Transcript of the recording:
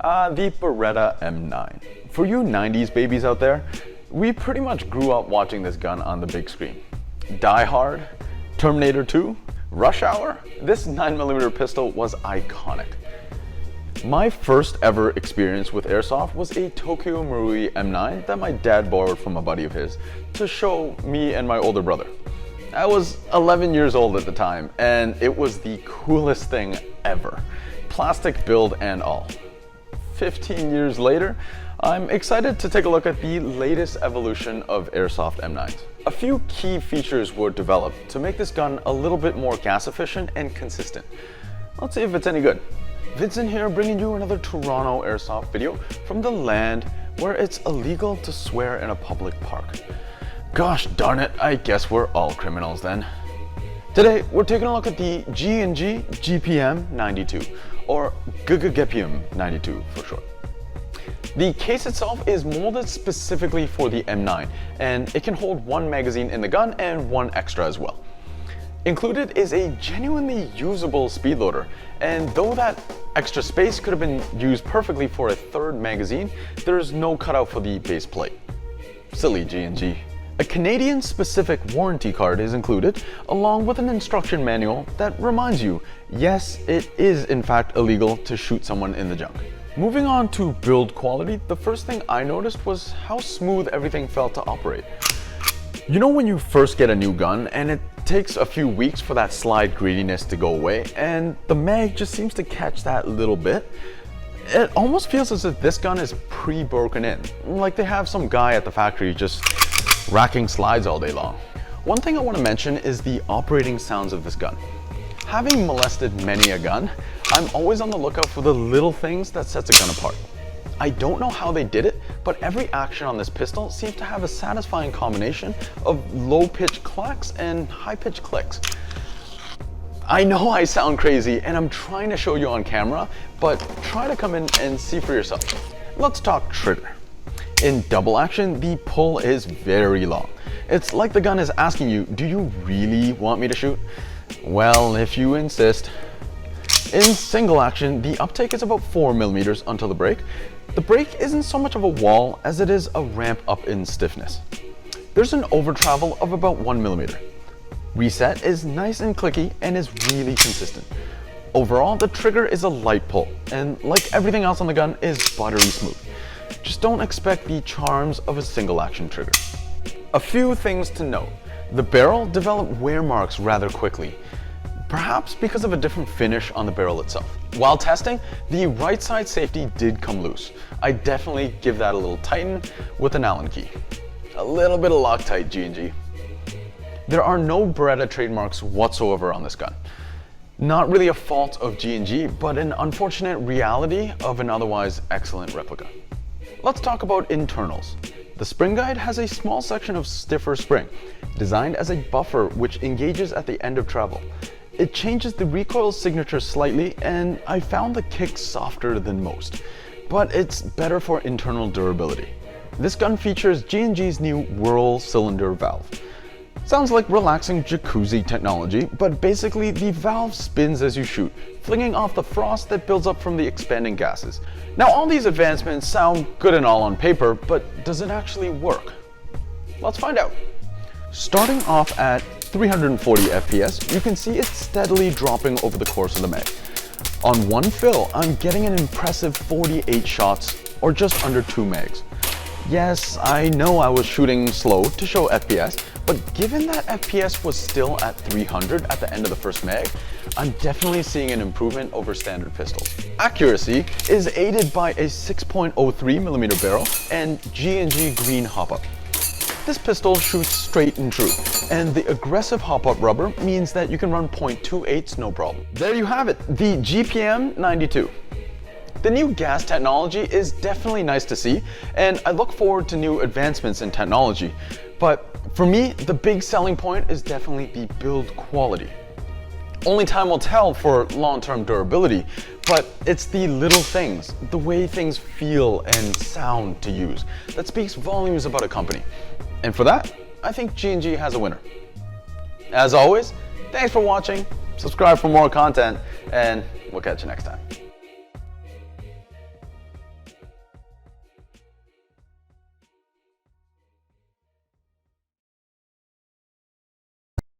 The Beretta M9. For you 90s babies out there, we pretty much grew up watching this gun on the big screen. Die Hard, Terminator 2, Rush Hour, this 9mm pistol was iconic. My first ever experience with Airsoft was a Tokyo Marui M9 that my dad borrowed from a buddy of his to show me and my older brother. I was 11 years old at the time, and it was the coolest thing ever. Plastic build and all. 15 years later, I'm excited to take a look at the latest evolution of Airsoft M9s. A few key features were developed to make this gun a little bit more gas efficient and consistent. Let's see if it's any good. Vincent here, bringing you another Toronto Airsoft video from the land where it's illegal to swear in a public park. Gosh darn it, I guess we're all criminals then. Today, we're taking a look at the G&G GPM92, or GPM92 for short. The case itself is molded specifically for the M9, and it can hold one magazine in the gun and one extra as well. Included is a genuinely usable speed loader, and though that extra space could have been used perfectly for a third magazine, there's no cutout for the base plate. Silly G&G. A Canadian-specific warranty card is included, along with an instruction manual that reminds you, yes, it is in fact illegal to shoot someone in the junk. Moving on to build quality, the first thing I noticed was how smooth everything felt to operate. You know when you first get a new gun and it takes a few weeks for that slide greediness to go away, and the mag just seems to catch that little bit? It almost feels as if this gun is pre-broken in, like they have some guy at the factory just racking slides all day long. One thing I want to mention is the operating sounds of this gun. Having molested many a gun, I'm always on the lookout for the little things that sets a gun apart. I don't know how they did it, but every action on this pistol seems to have a satisfying combination of low-pitched clacks and high-pitched clicks. I know I sound crazy and I'm trying to show you on camera, but try to come in and see for yourself. Let's talk trigger. In double action, the pull is very long. It's like the gun is asking you, do you really want me to shoot? Well, if you insist. In single action, the uptake is about 4mm until the break. The break isn't so much of a wall as it is a ramp up in stiffness. There's an over travel of about 1mm. Reset is nice and clicky and is really consistent. Overall, the trigger is a light pull, and like everything else on the gun, is buttery smooth. Just don't expect the charms of a single action trigger. A few things to note. The barrel developed wear marks rather quickly, perhaps because of a different finish on the barrel itself. While testing, the right side safety did come loose. I definitely give that a little tighten with an Allen key. A little bit of Loctite, G&G. There are no Beretta trademarks whatsoever on this gun. Not really a fault of G&G, but an unfortunate reality of an otherwise excellent replica. Let's talk about internals. The spring guide has a small section of stiffer spring, designed as a buffer which engages at the end of travel. It changes the recoil signature slightly, and I found the kick softer than most, but it's better for internal durability. This gun features G&G's new whirl cylinder valve. Sounds like relaxing jacuzzi technology, but basically the valve spins as you shoot, flinging off the frost that builds up from the expanding gases. Now all these advancements sound good and all on paper, but does it actually work? Let's find out. Starting off at 340 FPS, you can see it steadily dropping over the course of the mag. On one fill, I'm getting an impressive 48 shots, or just under 2 mags. Yes, I know I was shooting slow to show FPS, but given that FPS was still at 300 at the end of the first mag, I'm definitely seeing an improvement over standard pistols. Accuracy is aided by a 6.03mm barrel and G&G green hop-up. This pistol shoots straight and true, and the aggressive hop-up rubber means that you can run .28s no problem. There you have it, the GPM92. The new gas technology is definitely nice to see, and I look forward to new advancements in technology. But for me, the big selling point is definitely the build quality. Only time will tell for long-term durability, but it's the little things, the way things feel and sound to use, that speaks volumes about a company. And for that, I think G&G has a winner. As always, thanks for watching, subscribe for more content, and we'll catch you next time.